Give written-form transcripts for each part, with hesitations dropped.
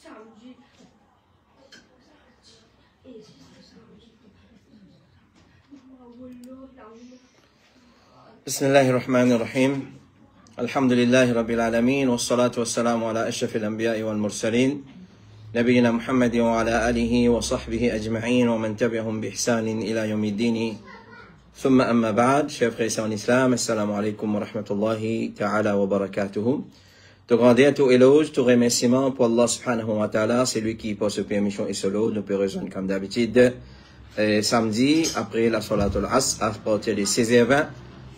بسم الله الرحمن الرحيم الحمد لله رب العالمين والصلاة والسلام على أشرف الأنبياء والمرسلين نبينا محمد وعلى آله وصحبه أجمعين ومن تبعهم بإحسان إلى يوم الدين ثم أما بعد. Chers frères en islam, assalamu alaikum wa rahmatullahi ta'ala wa barakatuhu. Tout grandeur, tout éloge, tout remerciement pour Allah subhanahu wa ta'ala, c'est lui qui pose permission et solo, nous peut rejoindre comme d'habitude samedi après la Salatul Asr à partir de 16h20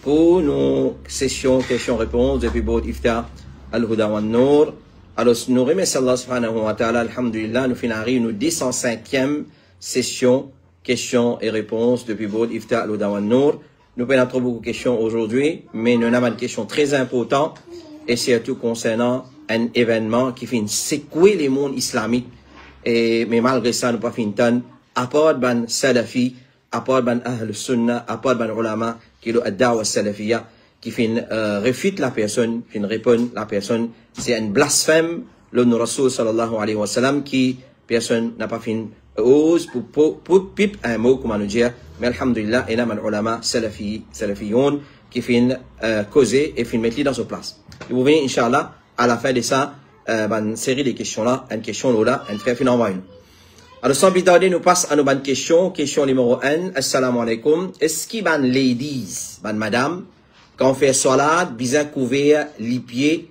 pour nos sessions questions-réponses depuis Boud Iftar Al-Huda wa Nour. Alors nous remercions Allah subhanahu wa ta'ala, alhamdulillah, nous finissons nos 205e session questions et réponses depuis Boud Iftar Al-Huda wa Nour. Nous prenons beaucoup de questions aujourd'hui, mais nous avons une question très importante et surtout concernant un événement qui fait secouer le monde islamique. Et mais malgré ça, nous pas fait une tonne à part ban salafi, à part ban ahl sunnah, à part ban ulama qui est le da'wa salafiyya qui fait refute la personne, qui répond la personne, c'est un blasphème le Rasul sallallahu alayhi wa sallam qui personne n'a pas fait ose pour pipe un mot comment nous dire, mais alhamdulillah il y a un ulama salafiyoun qui fait causer et fait mettre dans sa place. Et vous voyez inshallah à la fin de ça une série de questions là, une question là, un frère finalement. Alors sans plus tarder, nous passons à nos bonnes questions. Question numéro 1. Assalamu alaikum. Est-ce qu'il y a des ladies, des madame, quand on fait salat, bien couvert les pieds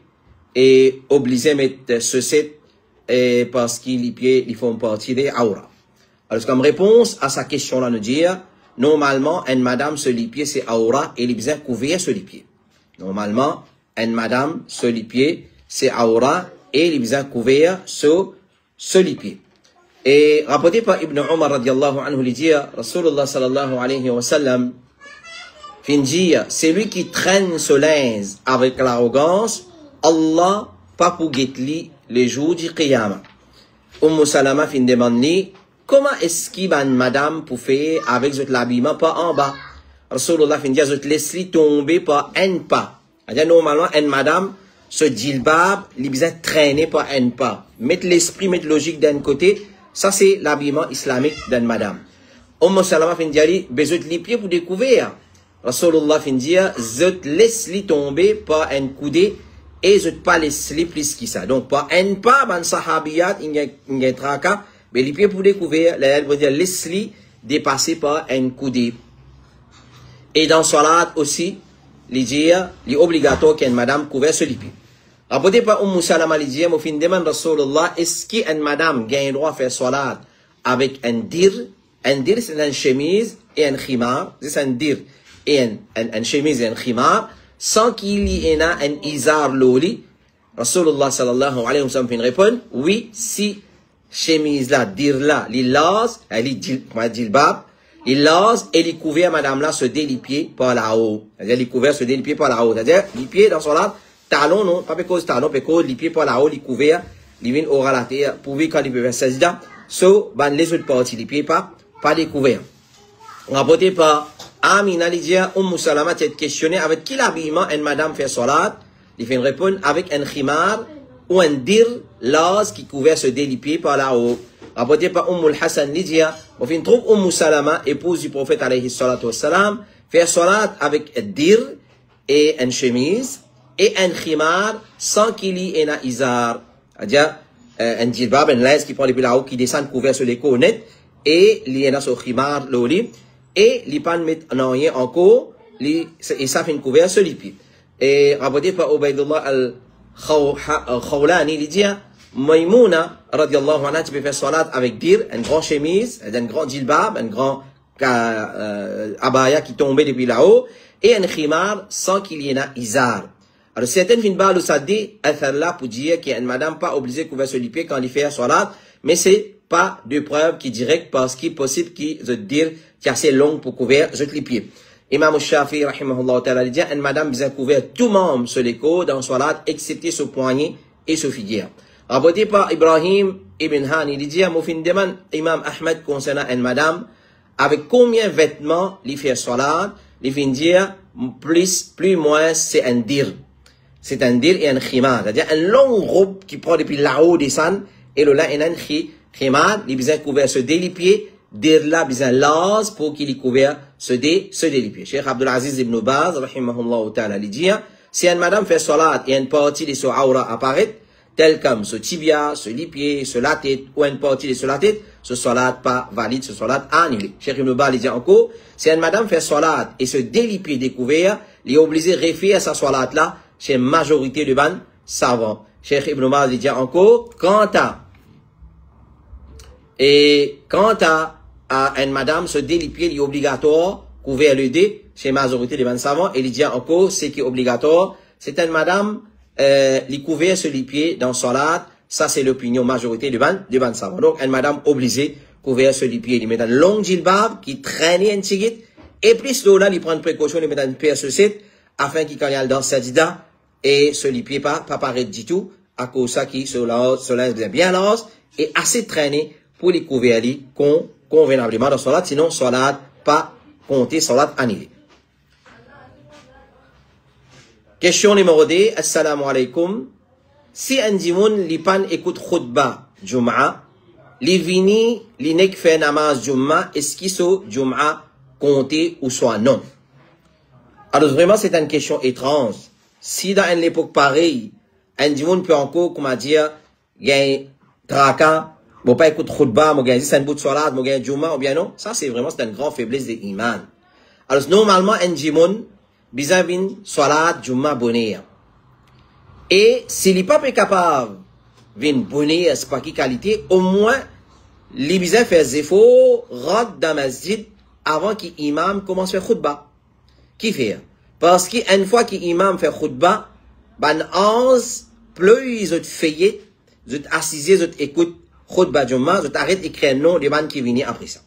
et obligé de mettre chaussettes et parce que les pieds ils font partie des aura. Alors comme réponse à sa question là, nous dire normalement une madame sur les pieds c'est aura et il est bien couvert sur les pieds. Normalement une madame sur les pieds c'est aura et il est bien couvert sur les pieds. Et rapporté par Ibn Umar radiallahu anhu, il dit, Rasulullah sallallahu alayhi wa sallam, fin dire, c'est lui qui traîne ce linge avec l'arrogance, Allah pas pour guetli les jours du Qiyamah. Salama fin demande, comment est-ce qu'il y a une madame pour faire avec l'habillement pas en bas? Rasulullah fin dire, je laisse tomber par un pas. C'est-à-dire, normalement, une madame, ce djilbab, il besoin traîner par un pas. Mettre l'esprit, mettre logique d'un côté, ça, c'est l'habillement islamique d'une madame. Salama fin dire, besoin de les pieds pour découvrir. Rasulullah fin dire, je laisse les tomber par un coudé et je ne pas laisser plus que ça. Donc, par un pas, ban sahabiyat, il y a un traka, mais les pieds pour découvrir, elle veut dire, laisse-les dépasser par un coudé. Et dans salat aussi, les dire, il est obligatoire qu'une madame couvert sur les pieds. Rapporté par Salama li dit, fin demande Rasulullah, est-ce qu'une madame a le droit de faire salat avec un dir? Un dir, c'est une chemise et un khimar. C'est un dir et une chemise et un khimar, sans qu'il y ait un izar loli. Rasulullah sallallahu alayhi wa sallam fin répond, oui, si chemise là, dir là, l'ilaz, elle dit le bab, l'ilaz, et les couverts, madame là, se dé les pieds par là-haut. C'est-à-dire, les couverts se dé les pieds par là-haut. C'est-à-dire, les pieds dans salat, talon non, pas parce talon, parce que les pieds par là-haut, les couverts, les vins aura la terre, pour voir quand ils peuvent faire sajda, ban les autres parties, les pieds pas des couverts. Rapporté par Amina Lydia, Salama t'est questionné avec qui l'habillement une madame fait salat, il fait une réponse avec un khimar ou un dir, l'as qui couvert se dé les pieds par là-haut. Rapporté par Hassan Lydia, on fait une trouve Salama, épouse du prophète alayhi salatu wassalam, faire salat avec un dir et une chemise, et un khimar sans qu'il y ait un izar. C'est-à-dire, un djilbab, un linge qui prend les pieds là-haut, qui descend couvert sur les cônes, et il y a ce khimar l'oli, et les pan mettent en rien encore, et ça fait une couvert sur les pieds. Et rapporté par Ubaydullah al-Khawlani, il dit, Maïmouna, radiallahu anha, tu peux faire salat avec dir, une grande chemise, un grand djilbab, un grand abaya qui tombait depuis là-haut, et un khimar sans qu'il y ait un izar. Alors, certaines fin balou ça dit, là pour dire qu'il y a une madame pas obligée de couvrir sur les pieds quand il fait salat, mais c'est pas de preuve qui est directe parce qu'il est possible qu'il se dire qu'il est assez long pour couvrir les pieds. Imam Shafi, rahimahullah ta'ala, dit, une madame bien couvert tout membre sur les côtes dans salat, excepté ce poignet et ce figuière. Rapporté par Ibrahim ibn Hani, il dit, fin demande Imam Ahmed concernant une madame, avec combien de vêtements il fait salat, il fin dire, plus, moins, c'est un dir. C'est un dir et un khimar. C'est-à-dire, une longue robe qui prend depuis là-haut descend et le là enan khimar, il besoin couvert se délipier, dire là besoin l'az pour qu'il y couvert se délipier. Cheikh Abdul Aziz ibn Baz, rahimahullah ta'ala, il dit, si une madame fait salat et une partie de son aura apparaît, tel comme ce tibia, ce lipier, ce la tête, ou une partie de la tête, ce salat pas valide, ce salat annulé. Cheikh Ibn Baz, il dit encore, si une madame fait salat et ce délipier découvert, il est obligé de refaire sa salat là, chez majorité de ban savants. Cheikh Ibn Baz, il dit encore, quant à une madame, ce délipier, il est obligatoire, couvert le dé, chez majorité de ban savants, et il dit encore, ce qui est obligatoire, c'est une madame, les couverts se lipier dans salat, ça c'est l'opinion majorité de ban savant. Donc, une madame obligée, couvert se lipier, il met un long djilbab, qui traîne un tigit, et plus là, il prend une précaution, il met une paire sur site, afin qu'il y dans sajida, et se lipier pas paraître du tout, à cause ça qui se lance bien lance, et assez traîné, pour les couverts, convenablement dans salat, sinon salat pas compté, salat annulé. Question numéro 2, assalamu alaikum. Si un dimoun li pan écoute khutba Jum'a, li vini, li nek fait namaz Jum'a, est-ce qu'il so Jum'a compté ou soit non? Alors vraiment c'est une question étrange. Si dans une époque pareille, un dimoun peut encore, comment dire, gagne traka, bon pas écoute khutba, mon gagne c'est un bout de salat, mon gagne Jum'a, ou bien non, ça c'est vraiment c'est une grande faiblesse de iman. Alors normalement un dimoun, bizavin salat Jum'a bonheur. Et s'il n'est pas capable de bonheur, c'est pas qui qualité, au moins, les bizarres fait des efforts, rentre dans la masjid avant que l'imam commence à faire khutba. Qui fait? Parce qu'une fois que l'imam fait khutba, ben, 11, plus ils ont fait, ils ont assisé, ils ont écouté khutba Jum'a, ils ont arrêté d'écrire non des bandes qui viennent après ça.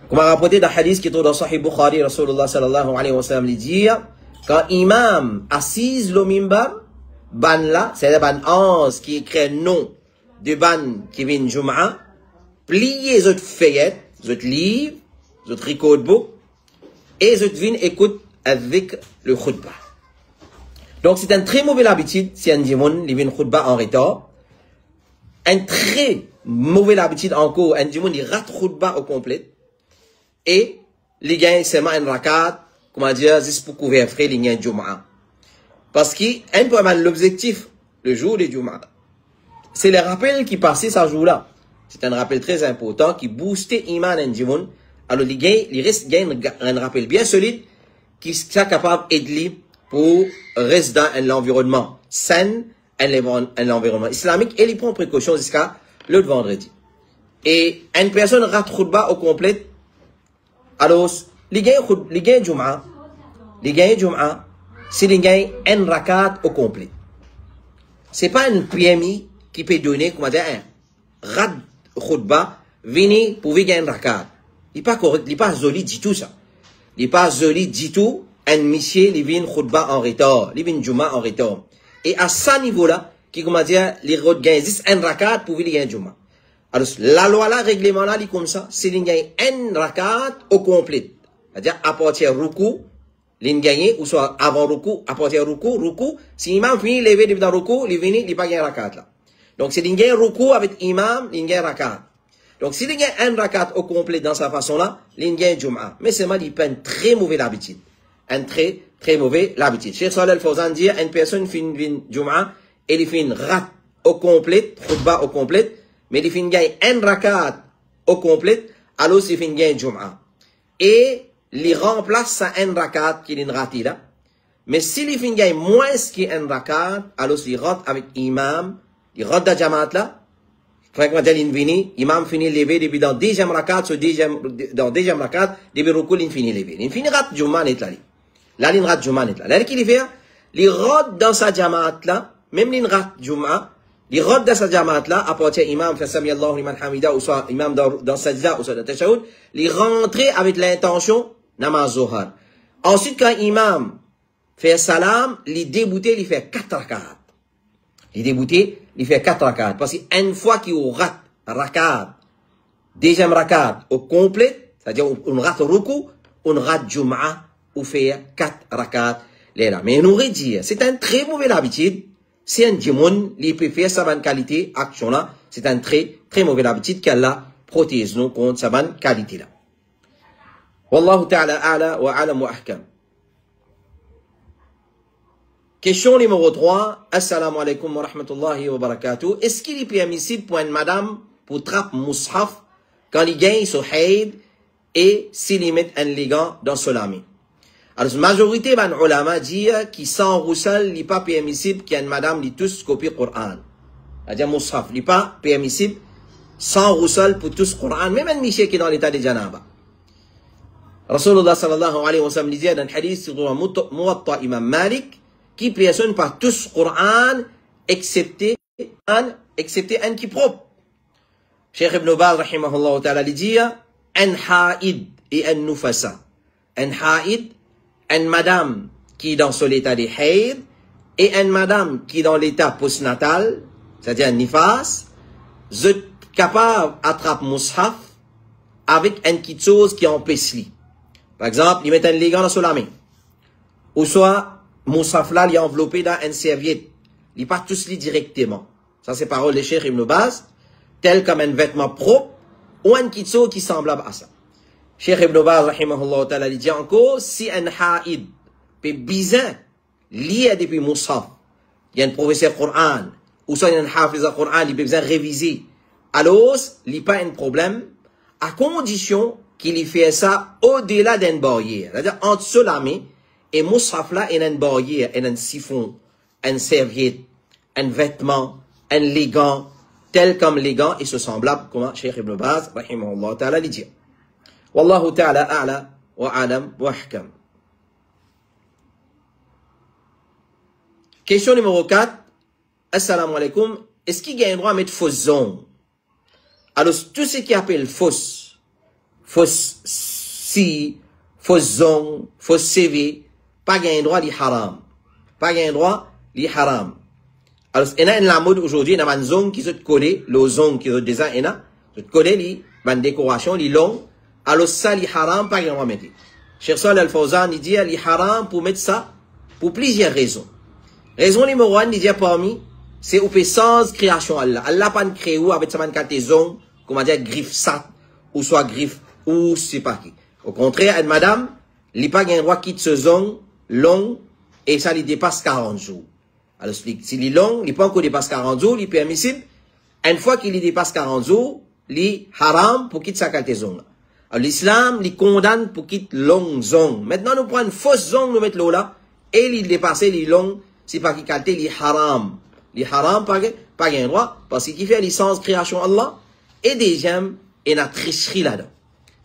Comme a rapporté dans le hadith qui est dans Sahih Bukhari, Rasulullah sallallahu alayhi wa sallam, il dit, quand imam assise le mimbar, ban là, c'est le ban 11 qui écrit non de ban qui vient Jum'a, plier les autres feuillettes, les autres livres, les autres record book, et les autres viennent écouter avec le khutba. Donc c'est une très mauvaise habitude si un dimon vient khutba en retard. Une très mauvaise habitude encore, un dimon il rate khutba au complet. Et les gagne seulement un rakat, comment dire, juste pour couvrir frais les gagne Jum'a. Parce qu'un peu l'objectif, le jour de Jum'a, c'est le rappel qui passait ce jour-là. C'est un rappel très important qui boostait Iman en Jimoun. Alors, il reste un rappel bien solide qui est capable d'aider pour rester dans l'environnement sain, l'environnement islamique, et il prend précaution jusqu'à le vendredi. Et une personne rate khutba au complet. Alors, les gagne Jum'a, c'est les gagne un rakat au complet. C'est pas une PMI qui peut donner, comment dire, un rat khutba, vini pour gagner un rakat. Il n'est pas correct, il n'est pas joli du tout ça. Il n'est pas joli du tout, un monsieur, il vient khutba en retard, il vient Jum'a en retard. Et à ce niveau-là, qui, comment dire, les routes gagnent un rakat pour gagner Jum'a. Alors, la loi là, règlement là, il est comme ça, c'est les gagne un rakat au complet. C'est-à-dire, à partir ruku, l'in gagné, ou soit avant ruku, à partir ruku, si imam finit lever depuis dans ruku, il vient, il pas gagné rakat là. Donc, c'est l'in gagne ruku avec imam, l'in gagne rakat. Donc, si l'in gagne un rakat au complet dans sa façon là, l'in gagne Jum'a. Mais c'est mal, il prend une très mauvaise habitude. Un très mauvais habitude. Cheikh Saleh Al-Fawzan dit, une personne finit Jum'a, et il finit rat au complet, khutba au complet, mais il finit gagne un rakat au complet, alors il finit gagne Jum'a. Et, il remplace sa un rakat qui est raté là. Mais s'il finit gagne moins qu'un rakat, alors il rentre avec imam, il rentre dans jamaat là. Fréquemment, imam finit lever depuis dans deuxième rakat, dans deuxième rakat, depuis ruku, il finit lever. Il finit rat Jum'a net là. Là, il rat Jum'a net là. Là, qu'il fait, il rentre dans sa jamaat là, même il rat Jum'a, il rentre dans sa jamaat là, à partir imam, fait Sami Allahu liman hamida, ou soit imam dans sajda, ou soit dans tashahhud, il rentre avec l'intention, namaz Zohar. Ensuite, quand imam fait salam, il débouté, il fait 4 rakats. Il débouté, il fait 4 rakats. Parce qu'une fois qu'il rate rakat, deuxième rakat au complet, c'est-à-dire on rate ruku, on rate Jum'a, ou fait 4 rakats. Mais on aurait dit, c'est une très mauvaise habitude Si un djimoun, il peut faire sa bonne qualité, action là, c'est un très, très mauvais habitude qu'elle a, protège nous contre sa bonne qualité là. Wallahu ta'ala a'la wa a'lam wa ahkam. Question numéro 3. Assalamu alaikum wa rahmatullahi wa barakatuh. Est-ce qu'il est permissible pour une madame pour trapper mushaf quand il gagne son haid et s'il met un ligand dans son lami? Alors, la majorité des ulama dit qu'il sans roussel, il n'est pas permissible qu'il y ait une madame qui tous copie le Coran. C'est-à-dire mushaf, il n'est pas permissible sans roussel pour tous le Coran, même un monsieur qui est dans l'état de janaba. Rasulullah sallallahu alayhi wa sallam disait dans le hadith sur le Muwatta Imam Malik, qui personne par tous le Coran, excepté un qui propre. Cheikh Ibn Baz, rahimahullah ta'ala, dit, un haïd et un nufasa. Un haïd, une madame qui est dans son état de haïd, et une madame qui est dans l'état postnatal, c'est-à-dire un nifas, vous êtes capable d'attraper mushaf avec une petite chose qui empêche lui. Par exemple, il met un ligand dans son main. Ou soit, mushaf là, il est enveloppé dans une serviette. Il n'est pas tous lui directement. Ça, c'est parole de Cheikh Ibn Baz, tel comme un vêtement propre, ou une petite chose qui est semblable à ça. Cheikh Ibn Baz, rahimahullah ta'ala, dit encore, si un haïd peut bizarre lié depuis mushaf, il y a un professeur Coran, ou soit il y a un hafiz al Coran, il peut besoin réviser, alors, il n'y a pas un problème, à condition qu'il y fait ça au-delà d'une barrière. C'est-à-dire, entre cela et mushaf là, il y a une barrière, il y a un siphon, une serviette, un vêtement, un ligand, tel comme ligand, et ce semblable, comme Cheikh Ibn Baz, rahimahullah ta'ala, dit. Wallahu ta'ala a'la wa alam wa ahkam. Question numéro 4. Assalamu alaikum. Est-ce qu'il y a un droit à mettre fausse zone? Alors, tout ce qui appelle fausse si, fausse zone, fausse CV, pas un droit li haram. Pas un droit li haram. Alors, il y a la mode aujourd'hui, il y a une zone qui se collé, le zone qui se design, il y a une collé, li, une décoration, li long. Alors, ça, li haram, pas un droit à mettre. Cheikh Salih Al-Fawzan, il dit, li haram pour mettre ça, pour plusieurs raisons. Raison numéro 1, il dit, parmi, c'est au fait sans création Allah. Allah pas créé ou avec sa manquation, comment dire, griffe sat, ou soit griffe, ou c'est pas qui. Au contraire, une madame, il pas un droit quitte ce zone long, et ça lui dépasse 40 jours. Alors, s'il est long, il pas encore dépasse 40 jours, il est permissible. Une fois qu'il dépasse 40 jours, il est haram pour quitter sa qualité zone. Alors, l'islam, il condamne pour quitter longue zone. Maintenant, nous prenons une fausse zone, nous mettons là, et il dépasse les longs, c'est pas qui qualité, il est haram. Les haram, pas un droit, parce qu'il fait licence création Allah, et déjà, il y a une tricherie là-dedans.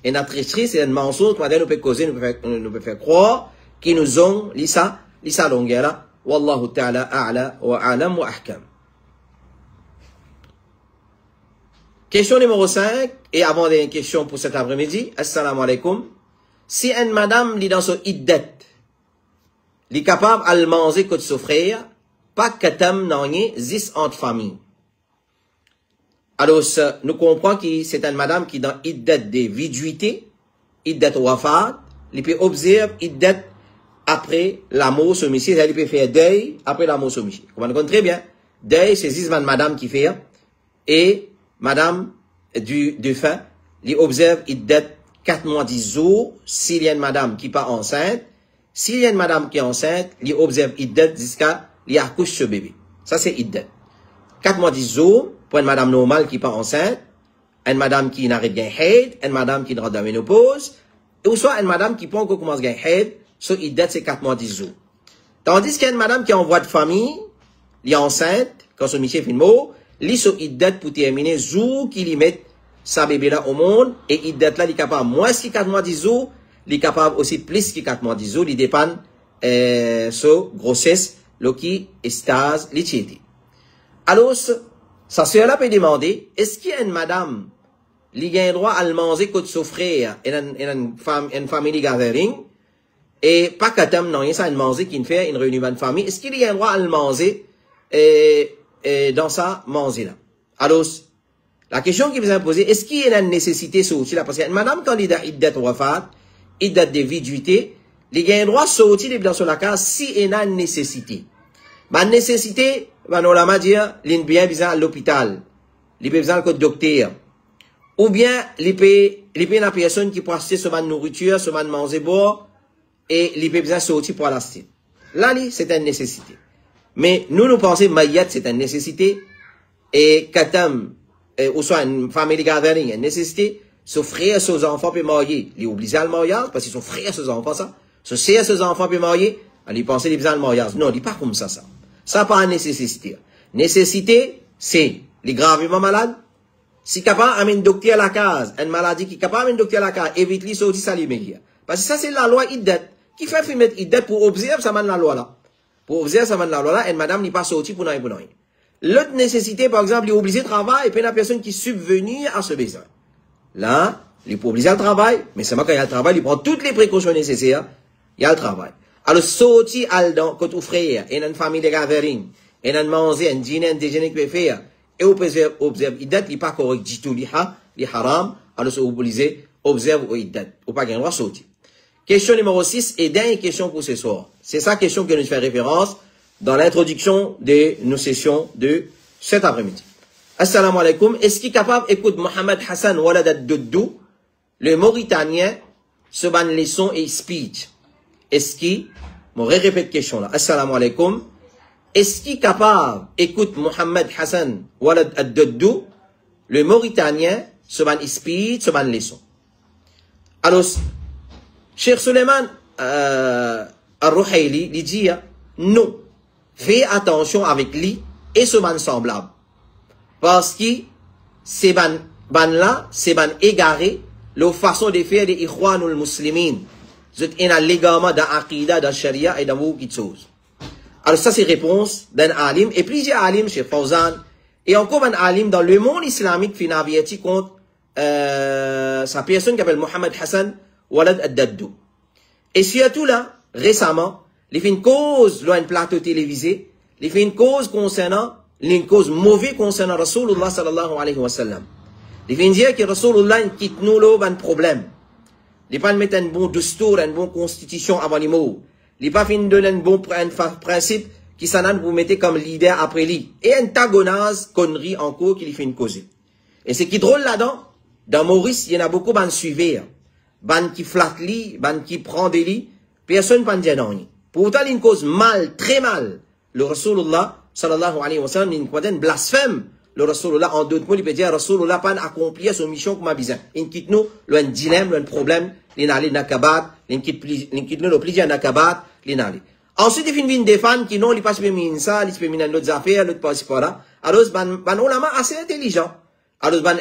Et la tricherie, c'est un mensonge, nous peut causer, nous peut faire croire, qu'ils nous ont, lisa longueur là, wallahu ta'ala a'la wa a'lam wa ahkam. Question numéro 5, et avant des questions pour cet après-midi, assalamu alaikum. Si une madame lit dans son iddat, li capable à le manger que de souffrir, pas qu'atam n'en zis entre famille. Alors, nous comprenons que c'est une madame qui dans iddat de viduité, iddat wafat, il peut observer iddat après la mort sur monsieur, elle peut faire deuil après la mort sur monsieur. Vous comprenez très bien. Deuil, c'est zis madame qui fait, et madame du défunt, il observe iddat 4 mois 10 jours, s'il y a une madame qui pas enceinte, s'il y a une madame qui est enceinte, il observe iddat jusqu'à il accouche ce bébé. Ça, c'est iddat. 4 mois 10 jours, pour une madame normale qui n'est pas enceinte, une madame qui n'arrête pas haid, une madame qui rentre dans la ménopause, ou soit une madame qui peut encore commencer à haid, so iddat, c'est 4 mois 10 jours. Tandis qu'il y a une madame qui est en voie de famille, elle est enceinte, quand son monsieur fait une mot, elle est sur iddat pour terminer jour qu'il y met sa bébé là au monde, et iddat là, il est capable moins que 4 mois 10 jours, il est capable aussi plus que 4 mois 10 jours, il dépend sur grossesse, qui est stase, l'étiété. Alors, sa sœur là peut demander, est-ce qu'il y a une madame qui a un droit à le manger que de souffrir une family gathering, et pas qu'à terme, non, il y a ça, une manger qui fait une réunion de famille, est-ce qu'il y a un droit à le manger dans sa manger là? Alors, la question qui vous a posée, est-ce qu'il y a une nécessité sortie là? Parce qu'il y a une madame candidate iddat wafat, iddat de viduité, il y a un droit sorti dans la case si il y a une nécessité. Ma nécessité, ben on l'a dire, l'in bien besoin à l'hôpital, l'in besoin au docteur, ou bien l'in la personne qui peut acheter ce man nourriture, ce man manger boire, et l'in besoin sortir pour l'acheter. Là, c'est une nécessité. Mais nous pensons mayat c'est une nécessité, et katam, ou soit une family gathering, une nécessité, son frère, ses enfants peuvent marier, il est obligé à le mariage, parce que son frère, ses enfants, ça, son sœur, ses enfants peuvent marier, il pense qu'il besoin de mariage. Non, il n'est pas comme ça, ça. Ça, pas une nécessité. Nécessité, c'est les gravement malades. Si capable d'amener un docteur à la case, une maladie qui est capable d'amener un docteur à la case, évite-lui sortir ça l'immédiat. Parce que ça, c'est la loi iddat. Qui fait mettre iddat pour observer ça, la loi là. Pour observer ça, la loi là, une madame n'est pas sortie pour n'aller pour n'aller. L'autre nécessité, par exemple, il est obligé de travailler, et puis la personne qui subvenue à ce besoin. Là, il est pas obligé de travailler, mais c'est moi quand il y a le travail, il prend toutes les précautions nécessaires, il y a le travail. Alors, sortir à l'dan, quand tu frère, et une famille de gathering, et un manger, un dîner, un déjeuner que tu peux faire, et observe, iddat, il n'est pas correct du tout, il est haram, alors c'est obligé, observe ou iddat, ou pas gagner droit sortir. Question numéro 6, et dernière question pour ce soir. C'est sa question que nous fait référence dans l'introduction de nos sessions de cet après-midi. Assalamu alaikum. Est-ce qu'il est capable d'écouter Mohamed Hassan Walad ad-Doddou, le Mauritanien, ce ban leçon et speech? Est-ce qu'il, je répète la question là. Assalamu alaikum. Est-ce qu'il est capable d'écouter Mohamed Hassan Walad ad-Doddou, le Mauritanien, ce ban speech, ce ban leçon? Alors, Cheikh Suleiman Al-Ruhaili, il dit, non, fais attention avec lui et ce ban semblable. Parce que ces ban là, ces ban égarés, leur façon de faire des ikhwanul muslimin. C'est un légament dans l'aqida, dans la sharia et dans beaucoup de choses. Alors ça c'est réponse d'un alim, et plusieurs alim chez Fawzan, et encore un alim dans le monde islamique qui n'a contre sa personne qui s'appelle Mohamed Hassan Walad ad-Doddou. Et surtout là, récemment, il fait une cause, là, un plateau télévisé, il fait une cause concernant, une cause mauvaise concernant Rasulullah sallallahu alayhi wa sallam. Il fait dire que Rasulullah quitte nous là, un problème. Il pas mettre un bon dustour, une bonne constitution avant les mots. Il pas fin donner un bon principe qui s'en a vous mettez comme leader après lui. Et antagonise, connerie en cours qu'il fait une cause. Et ce qui est drôle là-dedans, dans Maurice, il y en a beaucoup ban suivre. Ban qui flatte lui, ban qui prend des lits, personne ne dit non. Pourtant, il y a une cause mal, très mal. Le Rasulullah, sallallahu alayhi wa sallam, il y a une blasphème. Le Rasulullah, en d'autres mots, il peut dire, Rasulullah, pas accomplir son mission comme a besoin. Il quitte nous, un dilemme, un problème, il n'a pas nakabat, il quitte nous, le plaisir nakabat, il n'a pas. Ensuite, il finit une défense qui non, il passe pas mis ça, il peut mettre d'autres affaires, l'autre passe par là. Alors, ban ulama assez intelligent. Alors, ban,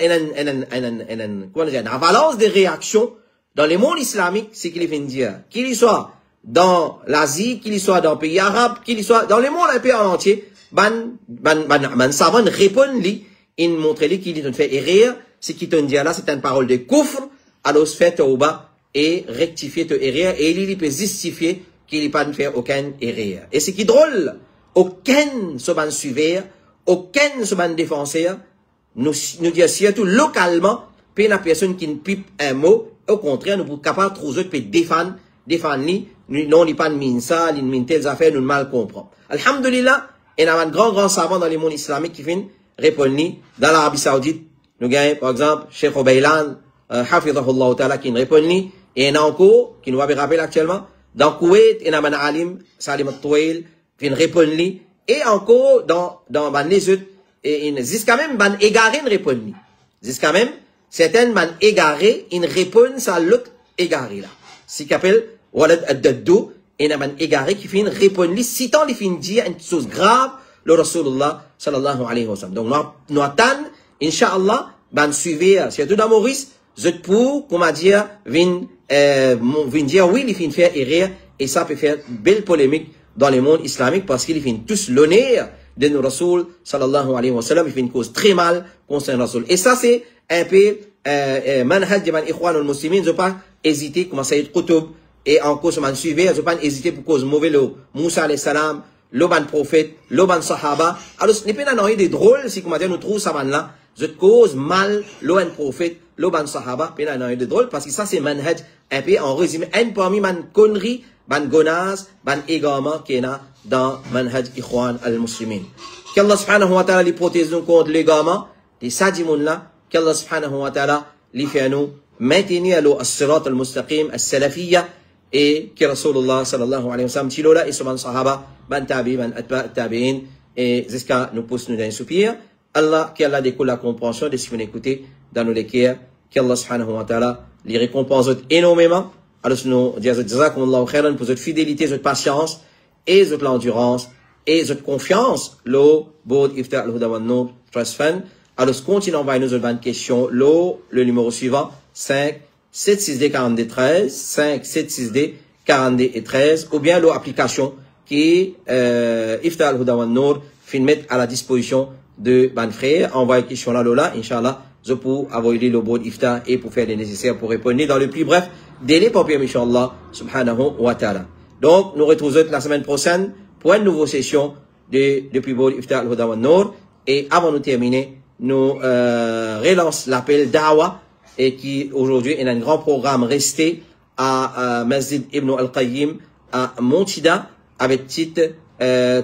comment dire, une avalanche de réactions dans le monde islamique, c'est qu'il vient dire, qu'il y soit dans l'Asie, qu'il y soit dans le pays arabe, qu'il y soit dans le monde un peu en entier, ban savant répond lui, il montre lui qu'il te fait erreur, ce qui te dit là, c'est une parole de coufre, alors fait au bas et rectifier te erreur, et il peut justifier qu'il n'y a pas de faire aucune erreur. Et ce qui est drôle, aucun se ban suiveur, aucun se ban défenseur, nous dit surtout localement, puis la personne qui ne pipe un mot, au contraire, nous sommes capables de trouver de défendre lui, non, il n'y a pas de mine ça, il n'y a telles affaires, nous mal comprendre. Alhamdulillah, il y a un grand savant dans le monde islamique qui vient répondre dans l'Arabie Saoudite. Nous gagnons, par exemple, Cheikh Obaylan, Hafidahullah Ta'ala, qui nous répond, et il y en a encore, qui nous avait rappelé actuellement, dans Kuwait, il y a un alim, Salim Al-Touail, qui nous répond, et encore, dans les autres, et jusqu'à même, ban égaré, nous répond, jusqu'à même, certaines ban égaré, ils répondent à l'autre égaré, là. Ce qu'on appelle, Walad ad-Doddou, et il y a un égaré qui finit répondre, citant les fins dire une chose grave, le Rasulullah, sallallahu alayhi wa sallam. Donc, nous attendons, Inch'Allah, ban suivre, surtout dans Maurice, je pour, comment dire, vin dire, oui, il finit faire erreur, et ça peut faire belle polémique dans le monde islamique, parce qu'il finit tous l'honneur de nos Rasul, sallallahu alayhi wa sallam, il fait une cause très mal concernant Rasul. Et ça, c'est un peu, manhaj de man ikhwan al-muslimin, je pas hésiter, comme Sayyid Qutb, et en cause man suivre, je pas hésiter pour cause mauvais le Moussa alayhi salam, le ban prophète, le ban sahaba. Alors, ce n'est pas un des drôles, si comment dire, nous trouvons ça man là, je cause mal, le ban prophète, le ban sahaba, pas un des drôles, parce que ça c'est manhaj, un peu en résumé, un parmi man connerie, ban gonaz, ban égarement, qui est là, dans Manhaj Ikhwan al-Muslimin. Qu'Allah subhanahu wa ta'ala les protège nous contre l'égarement, les sadimoun là, qu'Allah subhanahu wa ta'ala les fait nous maintenir le as-sirat al-mustaqim, as-salafiyya, et que Rasulullah sallallahu alayhi wa sallam, tilo là, et son sahaba, ban tabi, ban atba, tabi'in, et jusqu'à nous pousse nous d'un soupir. Allah, qu'Allah découle la compréhension de ce qu'on écoutait dans nos lectures, qu'Allah subhanahu wa ta'ala les récompense énormément. Alors, nous disons, jazakumullahu khairan pour votre fidélité, votre patience, et votre endurance, et votre confiance, le Board Iftar al-Huda wa Nour Trust Fund. Alors, continuons à envoyer nos autres questions, le numéro suivant, 5 762 42 13, 5 762 42 et 13, ou bien l'application qui Iftar al-Huda wa Nour fin mettre à la disposition de ban frère. Envoyez question là, Lola, Inch'Allah, je peux avoir le Board Iftar et pour faire les nécessaires pour répondre dans le plus bref délai, pour Inch'Allah, subhanahu wa ta'ala. Donc, nous retrouvons la semaine prochaine pour une nouvelle session depuis Board Iftar al-Huda wa Nour. Et avant de terminer, nous relance l'appel Dawa et qui aujourd'hui est un grand programme resté à Masjid Ibn al-Qayyim à Montida avec titre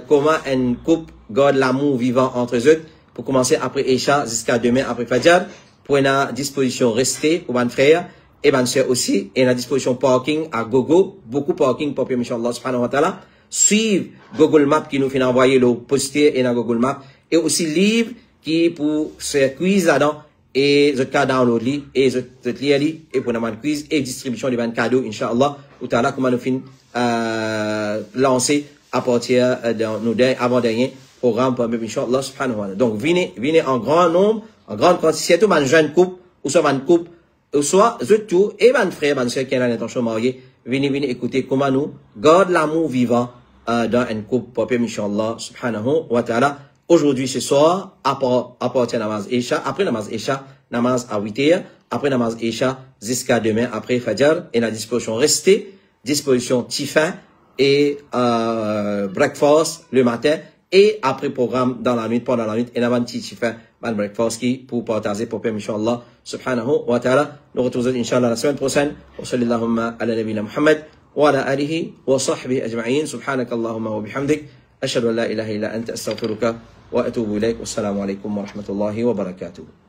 comment un couple garde l'amour vivant entre eux pour commencer après Isha jusqu'à demain après Fajr pour une disposition restée pour mon frère et ma soeur aussi, et la disposition parking à Gogo, beaucoup parking pour Inch'Allah subhanahu wa ta'ala. Suivre Google Maps qui nous fait envoyer le poster et dans Google Maps, et aussi livre qui pour faire quiz là-dedans, et je cas download li, et je lire li, et pour nous quiz, et distribution de cadeaux, Inch'Allah, ou ta'ala, comment nous fin, lancer à partir de nos avant-derniers programmes pour Inch'Allah subhanahu wa ta'ala. Donc, venez en grand nombre, en grande quantité, surtout une jeune couple, ou soit une couple, ou soit, tout, et mon frère, ma soeur qui a l'intention de marier, venez écouter comment nous garde l'amour vivant dans un couple pour Inch'Allah subhanahu wa ta'ala. Aujourd'hui, ce soir, à partir de namaz Isha, après namaz Isha, namaz à 8h, après namaz Isha, jusqu'à demain, après Fajr, et la disposition restée, disposition Tifin et breakfast le matin, et après programme dans la nuit, pendant la nuit, et avant Tifin, ban breakfast qui pour partager pour Inch'Allah subhanahu wa ta'ala. Nous retrouvons Inch'Allah la semaine prochaine. Wa sallallahu ala nabina Muhammad wa ala alihi wa sahbihi ajma'in. Subhanakallahumma wa bihamdik. Ashhadu an la ilaha illa anta astaghfiruka wa atubu ilayk. Wassalamu alaikum wa rahmatullahi wa barakatuh.